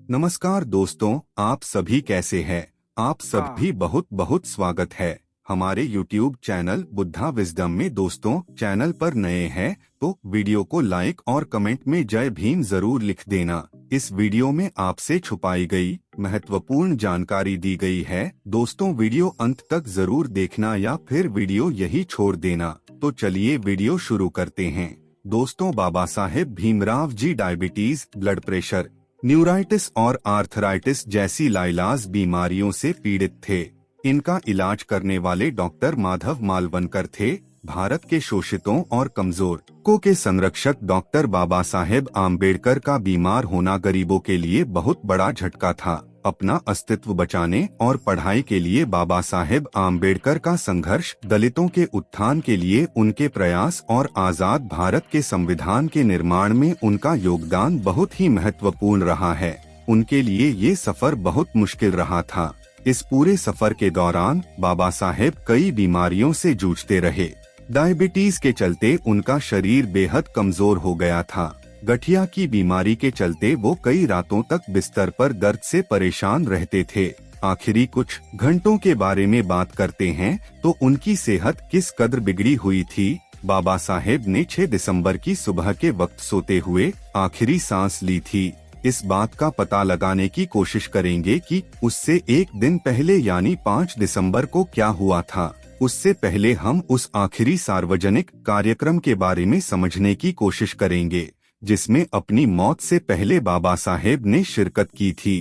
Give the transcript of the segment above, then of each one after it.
नमस्कार दोस्तों, आप सभी कैसे हैं? आप सभी बहुत बहुत स्वागत है हमारे YouTube चैनल बुद्धा विजडम में। दोस्तों, चैनल पर नए हैं तो वीडियो को लाइक और कमेंट में जय भीम जरूर लिख देना। इस वीडियो में आपसे छुपाई गई महत्वपूर्ण जानकारी दी गई है। दोस्तों, वीडियो अंत तक जरूर देखना या फिर वीडियो यही छोड़ देना। तो चलिए वीडियो शुरू करते हैं। दोस्तों, Baba Saheb Bhimrao ji diabetes, blood pressure, neuritis और आर्थराइटिस जैसी लाइलाज बीमारियों से पीड़ित थे। इनका इलाज करने वाले डॉक्टर माधव मालवनकर थे। भारत के शोषितों और कमजोर के संरक्षक डॉक्टर बाबा साहेब आम्बेडकर का बीमार होना गरीबों के लिए बहुत बड़ा झटका था। अपना अस्तित्व बचाने और पढ़ाई के लिए बाबा साहेब आम्बेडकर का संघर्ष, दलितों के उत्थान के लिए उनके प्रयास और आजाद भारत के संविधान के निर्माण में उनका योगदान बहुत ही महत्वपूर्ण रहा है। उनके लिए ये सफर बहुत मुश्किल रहा था। इस पूरे सफर के दौरान बाबा साहेब कई बीमारियों से जूझते रहे। डायबिटीज के चलते उनका शरीर बेहद कमजोर हो गया था। गठिया की बीमारी के चलते वो कई रातों तक बिस्तर पर दर्द से परेशान रहते थे। आखिरी कुछ घंटों के बारे में बात करते हैं तो उनकी सेहत किस कदर बिगड़ी हुई थी। बाबा साहेब ने 6 दिसंबर की सुबह के वक्त सोते हुए आखिरी सांस ली थी। इस बात का पता लगाने की कोशिश करेंगे कि उससे एक दिन पहले यानी 5 दिसंबर को क्या हुआ था। उससे पहले हम उस आखिरी सार्वजनिक कार्यक्रम के बारे में समझने की कोशिश करेंगे जिसमें अपनी मौत से पहले बाबा साहेब ने शिरकत की थी।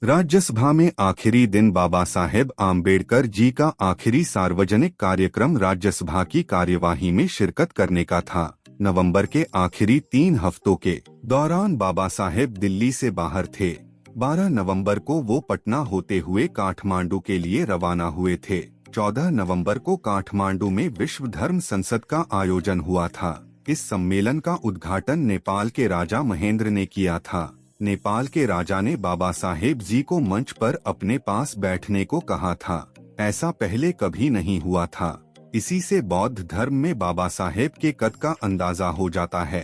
राज्यसभा में आखिरी दिन बाबा साहेब आम्बेडकर जी का आखिरी सार्वजनिक कार्यक्रम राज्यसभा की कार्यवाही में शिरकत करने का था। नवंबर के आखिरी 3 हफ्तों के दौरान बाबा साहेब दिल्ली से बाहर थे। 12 नवंबर को वो पटना होते हुए काठमांडू के लिए रवाना हुए थे। 14 नवंबर को काठमांडू में विश्व धर्म संसद का आयोजन हुआ था। इस सम्मेलन का उद्घाटन नेपाल के राजा महेंद्र ने किया था। नेपाल के राजा ने बाबा साहेब जी को मंच पर अपने पास बैठने को कहा था। ऐसा पहले कभी नहीं हुआ था। इसी से बौद्ध धर्म में बाबा साहेब के कद का अंदाजा हो जाता है।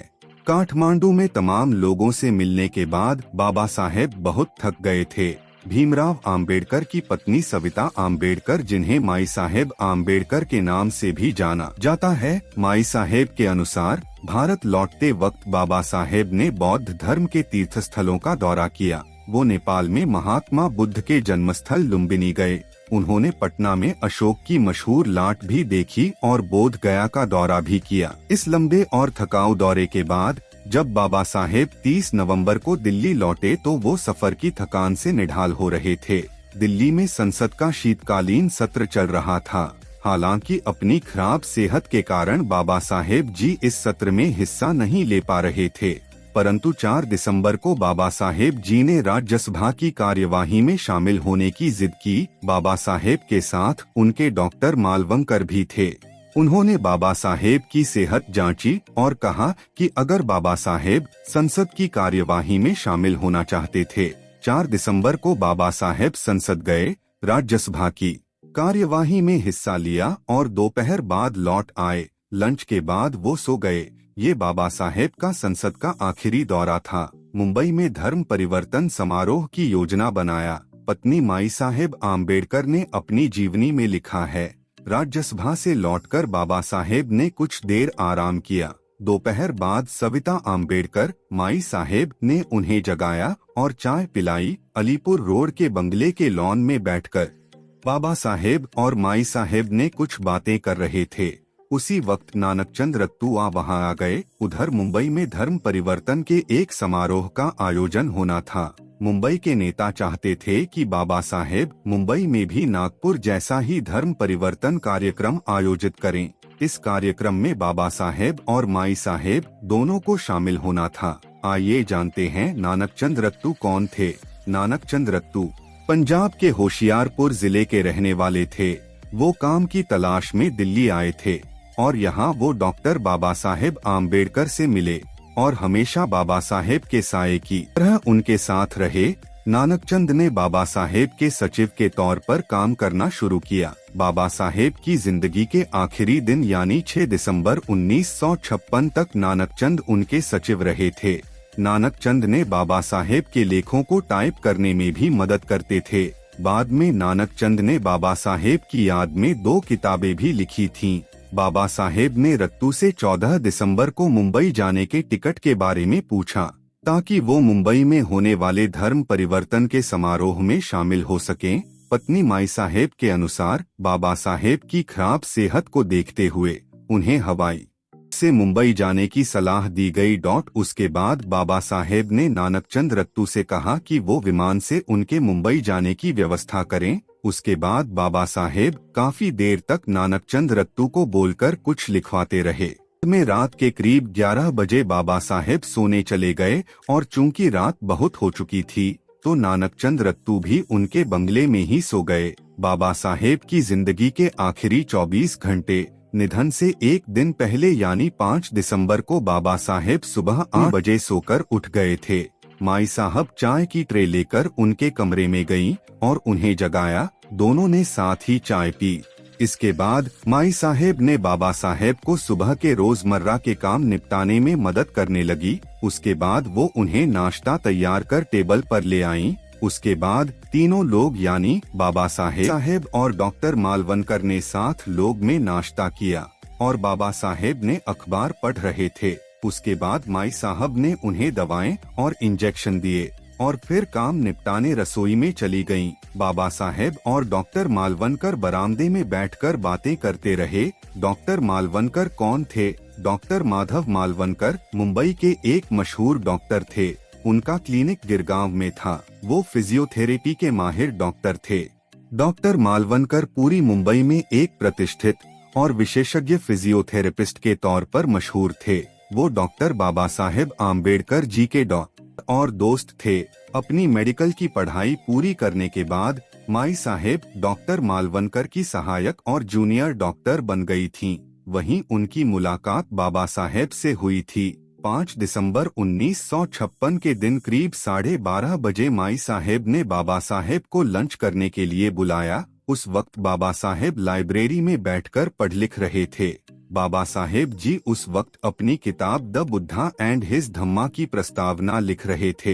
काठमांडू में तमाम लोगों से मिलने के बाद बाबा साहेब बहुत थक गए थे। भीमराव आम्बेडकर की पत्नी सविता आम्बेडकर, जिन्हें माई साहेब आम्बेडकर के नाम से भी जाना जाता है, माई साहेब के अनुसार भारत लौटते वक्त बाबा साहेब ने बौद्ध धर्म के तीर्थस्थलों का दौरा किया। वो नेपाल में महात्मा बुद्ध के जन्मस्थल लुम्बिनी गए। उन्होंने पटना में अशोक की मशहूर लाट भी देखी और बोध गया का दौरा भी किया। इस लंबे और थकाऊ दौरे के बाद जब बाबा साहेब 30 नवंबर को दिल्ली लौटे तो वो सफर की थकान से निढाल हो रहे थे। दिल्ली में संसद का शीतकालीन सत्र चल रहा था। हालांकि अपनी खराब सेहत के कारण बाबा साहेब जी इस सत्र में हिस्सा नहीं ले पा रहे थे, परंतु 4 दिसंबर को बाबा साहेब जी ने राज्यसभा की कार्यवाही में शामिल होने की जिद की। बाबा साहेब के साथ उनके डॉक्टर मालवनकर भी थे। उन्होंने बाबा साहेब की सेहत जांची और कहा कि अगर बाबा साहेब संसद की कार्यवाही में शामिल होना चाहते थे। 4 दिसंबर को बाबा साहेब संसद गए, राज्यसभा की कार्यवाही में हिस्सा लिया और दोपहर बाद लौट आए। लंच के बाद वो सो गए। ये बाबा साहेब का संसद का आखिरी दौरा था। मुंबई में धर्म परिवर्तन समारोह की योजना बनाया। पत्नी माई साहेब आम्बेडकर ने अपनी जीवनी में लिखा है, राज्यसभा से लौटकर बाबा साहेब ने कुछ देर आराम किया। दोपहर बाद सविता आम्बेडकर, माई साहेब ने उन्हें जगाया और चाय पिलाई। अलीपुर रोड के बंगले के लॉन में बैठकर बाबा साहेब और माई साहेब ने कुछ बातें कर रहे थे। उसी वक्त नानकचंद रत्तुआ वहां आ गए। उधर मुंबई में धर्म परिवर्तन के एक समारोह का आयोजन होना था। मुंबई के नेता चाहते थे कि बाबा साहेब मुंबई में भी नागपुर जैसा ही धर्म परिवर्तन कार्यक्रम आयोजित करें। इस कार्यक्रम में बाबा साहेब और माई साहेब दोनों को शामिल होना था। आइए जानते हैं नानकचंद रत्तू कौन थे। नानकचंद रत्तू पंजाब के होशियारपुर जिले के रहने वाले थे। वो काम की तलाश में दिल्ली आए थे और यहाँ वो डॉक्टर बाबा साहेब आम्बेडकर से मिले और हमेशा बाबा साहेब के साये की तरह उनके साथ रहे। नानकचंद ने बाबा साहेब के सचिव के तौर पर काम करना शुरू किया। बाबा साहेब की जिंदगी के आखिरी दिन यानी 6 दिसंबर 1956 तक नानकचंद उनके सचिव रहे थे। नानक चंद ने बाबा साहेब के लेखों को टाइप करने में भी मदद करते थे। बाद में नानक चंद ने बाबा साहेब की याद में 2 किताबें भी लिखी थीं। बाबा साहेब ने रत्तू से 14 दिसंबर को मुंबई जाने के टिकट के बारे में पूछा ताकि वो मुंबई में होने वाले धर्म परिवर्तन के समारोह में शामिल हो सकें। पत्नी माई साहेब के अनुसार बाबा साहेब की खराब सेहत को देखते हुए उन्हें हवाई से मुंबई जाने की सलाह दी गई। उसके बाद बाबा साहेब ने नानक चंद रत्तू से कहा कि वो विमान से उनके मुंबई जाने की व्यवस्था करें। उसके बाद बाबा साहेब काफी देर तक नानक चंद रत्तू को बोलकर कुछ लिखवाते रहे। में रात के करीब 11 बजे बाबा साहेब सोने चले गए और चूंकि रात बहुत हो चुकी थी तो नानक चंद रत्तू भी उनके बंगले में ही सो गए। बाबा साहेब की जिंदगी के आखिरी 24 घंटे निधन से एक दिन पहले यानी 5 दिसंबर को बाबा साहेब सुबह 8 बजे सोकर उठ गए थे। माई साहब चाय की ट्रे लेकर उनके कमरे में गईं और उन्हें जगाया। दोनों ने साथ ही चाय पी। इसके बाद माई साहेब ने बाबा साहेब को सुबह के रोजमर्रा के काम निपटाने में मदद करने लगी। उसके बाद वो उन्हें नाश्ता तैयार कर टेबल पर ले आईं। उसके बाद तीनों लोग यानी बाबा साहेब और डॉक्टर मालवनकर ने साथ लोग में नाश्ता किया और बाबा साहेब ने अखबार पढ़ रहे थे। उसके बाद माई साहब ने उन्हें दवाएं और इंजेक्शन दिए और फिर काम निपटाने रसोई में चली गईं। बाबा साहेब और डॉक्टर मालवनकर बरामदे में बैठकर बातें करते रहे। डॉक्टर मालवनकर कौन थे? डॉक्टर माधव मालवनकर मुंबई के एक मशहूर डॉक्टर थे। उनका क्लिनिक गिरगांव में था। वो फिजियोथेरेपी के माहिर डॉक्टर थे। डॉक्टर मालवनकर पूरी मुंबई में एक प्रतिष्ठित और विशेषज्ञ फिजियोथेरेपिस्ट के तौर पर मशहूर थे। वो डॉक्टर बाबा साहेब आम्बेडकर जी के और दोस्त थे। अपनी मेडिकल की पढ़ाई पूरी करने के बाद माई साहेब डॉक्टर मालवनकर की सहायक और जूनियर डॉक्टर बन गई थीं। वहीं उनकी मुलाकात बाबा साहेब से हुई थी। 5 दिसंबर 1956 के दिन करीब 12:30 बजे माई साहेब ने बाबा साहेब को लंच करने के लिए बुलाया। उस वक्त बाबा साहेब लाइब्रेरी में बैठकर पढ़ लिख रहे थे। बाबा साहेब जी उस वक्त अपनी किताब द बुद्धा एंड हिज धम्मा की प्रस्तावना लिख रहे थे।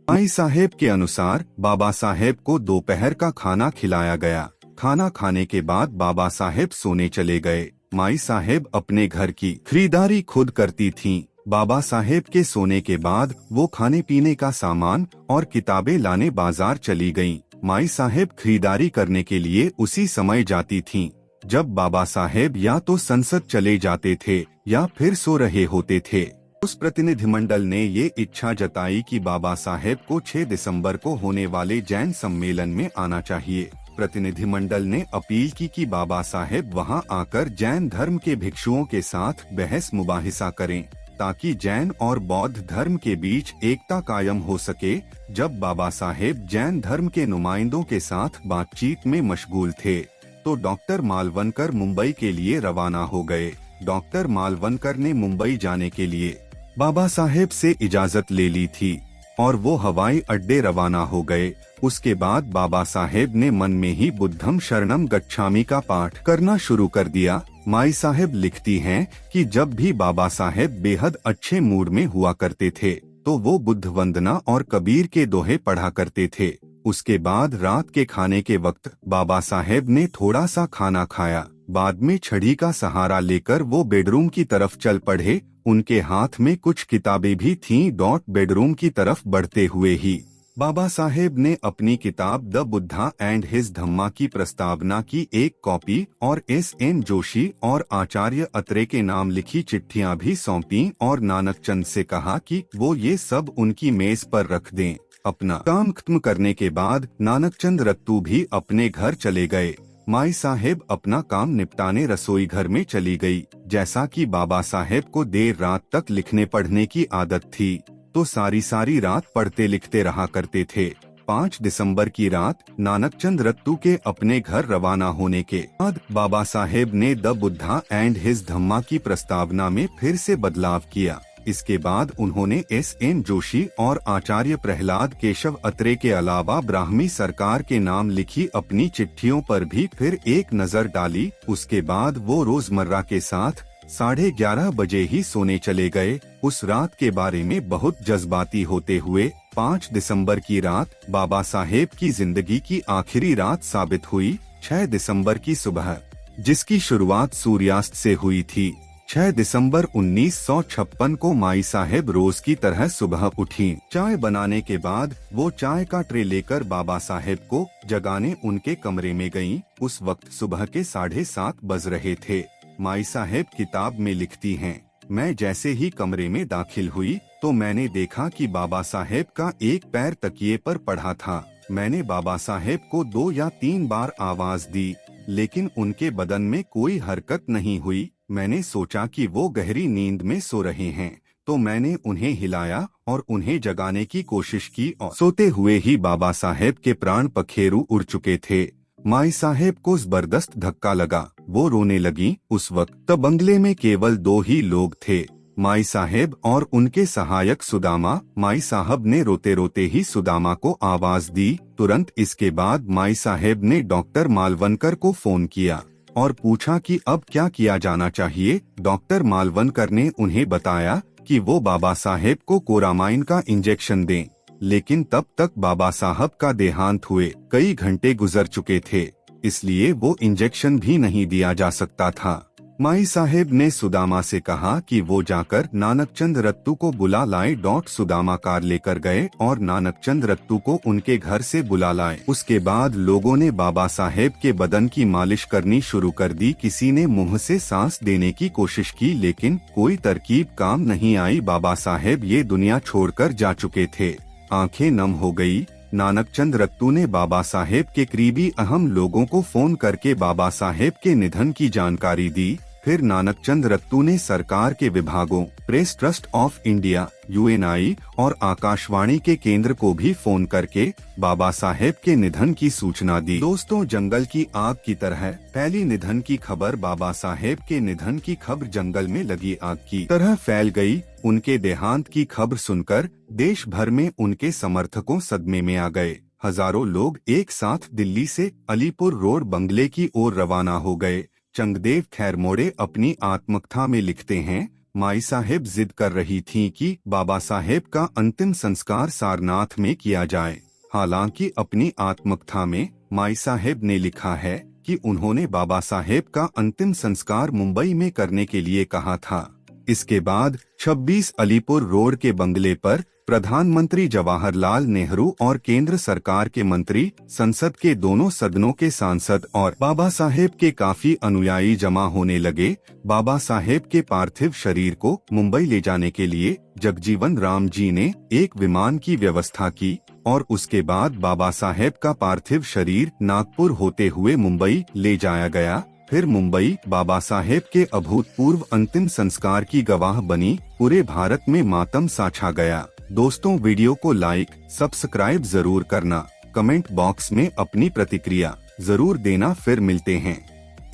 माई साहेब के अनुसार बाबा साहेब को दोपहर का खाना खिलाया गया। खाना खाने के बाद बाबा साहेब सोने चले गए। माई साहेब अपने घर की खरीदारी खुद करती थीं। बाबा साहेब के सोने के बाद वो खाने पीने का सामान और किताबें लाने बाजार चली गईं। माई साहेब खरीदारी करने के लिए उसी समय जाती थीं जब बाबा साहेब या तो संसद चले जाते थे या फिर सो रहे होते थे। उस प्रतिनिधिमंडल ने ये इच्छा जताई कि बाबा साहेब को 6 दिसंबर को होने वाले जैन सम्मेलन में आना चाहिए। प्रतिनिधिमंडल ने अपील की कि बाबा साहेब वहां आकर जैन धर्म के भिक्षुओं के साथ बहस मुबाहिसा करें ताकि जैन और बौद्ध धर्म के बीच एकता कायम हो सके। जब बाबा साहेब जैन धर्म के नुमाइंदों के साथ बातचीत में मशगूल थे तो डॉक्टर मालवनकर मुंबई के लिए रवाना हो गए। डॉक्टर मालवनकर ने मुंबई जाने के लिए बाबा साहेब से इजाजत ले ली थी और वो हवाई अड्डे रवाना हो गए। उसके बाद बाबा साहेब ने मन में ही बुद्धम शरणम गच्छामि का पाठ करना शुरू कर दिया। माई साहेब लिखती हैं कि जब भी बाबा साहेब बेहद अच्छे मूड में हुआ करते थे तो वो बुद्ध वंदना और कबीर के दोहे पढ़ा करते थे। उसके बाद रात के खाने के वक्त बाबा साहेब ने थोड़ा सा खाना खाया। बाद में छड़ी का सहारा लेकर वो बेडरूम की तरफ चल पड़े। उनके हाथ में कुछ किताबें भी थीं। बेडरूम की तरफ बढ़ते हुए ही बाबा साहेब ने अपनी किताब द बुद्धा एंड हिज धम्मा की प्रस्तावना की एक कॉपी और S.N. जोशी और आचार्य अत्रे के नाम लिखी चिट्ठियां भी सौंपी और नानक चंद से कहा कि वो ये सब उनकी मेज पर रख दें। अपना काम खत्म करने के बाद नानक चंद रत्तू भी अपने घर चले गए। माई साहेब अपना काम निपटाने रसोई घर में चली गई। जैसा कि बाबा साहेब को देर रात तक लिखने पढ़ने की आदत थी तो सारी रात पढ़ते लिखते रहा करते थे। 5 दिसंबर की रात नानक चंद रत्तू के अपने घर रवाना होने के बाद बाबा साहेब ने द बुद्धा एंड हिज धम्मा की प्रस्तावना में फिर से बदलाव किया। इसके बाद उन्होंने S.N. जोशी और आचार्य प्रहलाद केशव अत्रे के अलावा ब्राह्मी सरकार के नाम लिखी अपनी चिट्ठियों पर भी फिर एक नजर डाली। उसके बाद वो रोजमर्रा के साथ 11:30 बजे ही सोने चले गए। उस रात के बारे में बहुत जज्बाती होते हुए 5 दिसंबर की रात बाबा साहेब की जिंदगी की आखिरी रात साबित हुई। 6 दिसंबर की सुबह, जिसकी शुरुआत सूर्यास्त से हुई थी, 6 दिसंबर 1956 को माई साहेब रोज की तरह सुबह उठी। चाय बनाने के बाद वो चाय का ट्रे लेकर बाबा साहेब को जगाने उनके कमरे में गईं। उस वक्त सुबह के 7:30 बज रहे थे। माई साहेब किताब में लिखती हैं, मैं जैसे ही कमरे में दाखिल हुई तो मैंने देखा कि बाबा साहेब का एक पैर तकिए पर पड़ा था। मैंने बाबा साहेब को 2 या 3 बार आवाज दी, लेकिन उनके बदन में कोई हरकत नहीं हुई। मैंने सोचा कि वो गहरी नींद में सो रहे हैं, तो मैंने उन्हें हिलाया और उन्हें जगाने की कोशिश की और सोते हुए ही बाबा साहेब के प्राण पखेरु उड़ चुके थे। माई साहेब को जबरदस्त धक्का लगा, वो रोने लगी। उस वक्त बंगले में केवल 2 ही लोग थे, माई साहेब और उनके सहायक सुदामा। माई साहब ने रोते रोते ही सुदामा को आवाज दी। तुरंत इसके बाद माई साहेब ने डॉक्टर मालवनकर को फोन किया और पूछा कि अब क्या किया जाना चाहिए। डॉक्टर मालवनकर ने उन्हें बताया कि वो बाबा साहेब को कोरामाइन का इंजेक्शन दें, लेकिन तब तक बाबा साहब का देहांत हुए कई घंटे गुजर चुके थे, इसलिए वो इंजेक्शन भी नहीं दिया जा सकता था। माई साहेब ने सुदामा से कहा कि वो जाकर नानकचंद रत्तू को बुला लाए। सुदामा कार लेकर गए और नानकचंद रत्तू को उनके घर से बुला लाए। उसके बाद लोगों ने बाबा साहेब के बदन की मालिश करनी शुरू कर दी। किसी ने मुंह से सांस देने की कोशिश की, लेकिन कोई तरकीब काम नहीं आई। बाबा साहेब ये दुनिया छोड़कर जा चुके थे। आंखें नम हो गई। नानकचंद रत्तू ने बाबा साहेब के करीबी अहम लोगों को फोन करके बाबा साहेब के निधन की जानकारी दी। फिर नानकचंद रत्तू ने सरकार के विभागों, press trust of India, UNI और आकाशवाणी के केंद्र को भी फोन करके बाबा साहेब के निधन की सूचना दी। दोस्तों, जंगल की आग की तरह फैली निधन की खबर। बाबा साहेब के निधन की खबर जंगल में लगी आग की तरह फैल गई। उनके देहांत की खबर सुनकर देश भर में उनके समर्थकों सदमे में आ गए। हजारों लोग एक साथ दिल्ली से अलीपुर रोड बंगले की ओर रवाना हो गए। चंगदेव खैरमोड़े अपनी आत्मकथा में लिखते हैं, माई साहेब जिद कर रही थीं कि बाबा साहेब का अंतिम संस्कार सारनाथ में किया जाए। हालांकि अपनी आत्मकथा में माई साहेब ने लिखा है कि उन्होंने बाबा साहेब का अंतिम संस्कार मुंबई में करने के लिए कहा था। इसके बाद 26 अलीपुर रोड के बंगले पर प्रधानमंत्री जवाहरलाल नेहरू और केंद्र सरकार के मंत्री, संसद के दोनों सदनों के सांसद और बाबा साहेब के काफी अनुयायी जमा होने लगे। बाबा साहेब के पार्थिव शरीर को मुंबई ले जाने के लिए जगजीवन राम जी ने एक विमान की व्यवस्था की और उसके बाद बाबा साहेब का पार्थिव शरीर नागपुर होते हुए मुंबई ले जाया गया। फिर मुंबई बाबा साहेब के अभूतपूर्व अंतिम संस्कार की गवाह बनी। पूरे भारत में मातम सा छा गया। दोस्तों, वीडियो को लाइक, सब्सक्राइब जरूर करना। कमेंट बॉक्स में अपनी प्रतिक्रिया जरूर देना। फिर मिलते हैं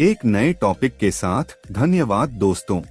एक नए टॉपिक के साथ। धन्यवाद दोस्तों।